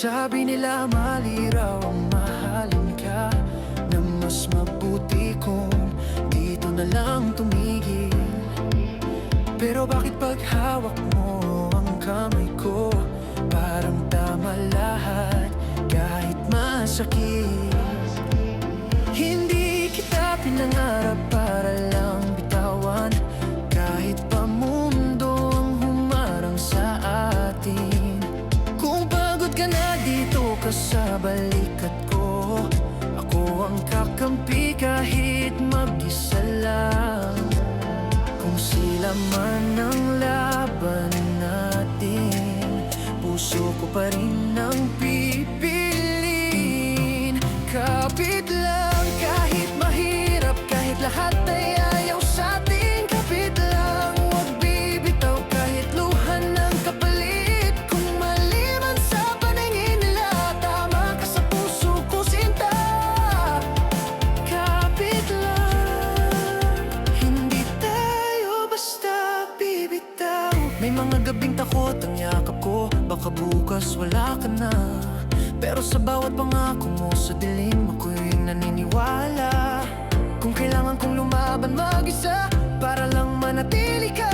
Sabi nila mali raw ang mahalin ka, na mas mabuti kung dito na lang tumigil. Pero bakit pag hawak mo ang kamay ko, parang tama lahat kahit masakit? Hindi kita pinangarap para lang bitawan, kahit pa mundo ang humarang sa atin. Kung pagod ka na dito ka sa balikat ko, ako ang kakampi kahit mag-isa lang. Kung sila man ang laban natin, puso ko pa rin ang pipiliin. Kapit lang kahit mahirap, kahit lahat ay ayaw sa atin. Kapit lang, huwag bibitaw kahit luha ng kapalit. Kung mali man sa paningin nila, tama ka sa puso ko, sinta. Kapit lang, hindi tayo basta bibitaw. May mga gabing takot ang yakap ko, baka bukas wala ka na. Pero sa bawat pangako mo sa dilim, ako'y naniniwala. Kung kailangan kong lumaban mag-isa para lang manatili ka,